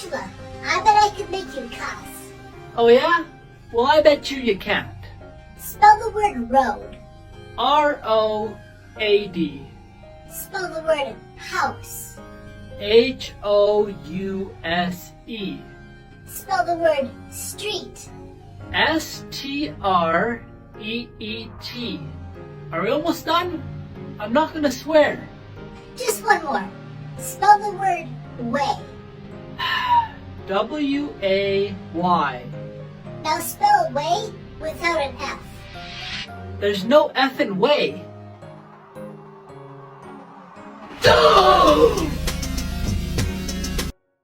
Joshua, I bet I could make you cuss. Oh yeah? Well, I bet you can't. Spell the word road. R-O-A-D. Spell the word house. H-O-U-S-E. Spell the word street. S-T-R-E-E-T. Are we almost done? I'm not gonna swear. Just one more. Spell the word way. W-A-Y. Now spell way without an F. There's no F in way. No!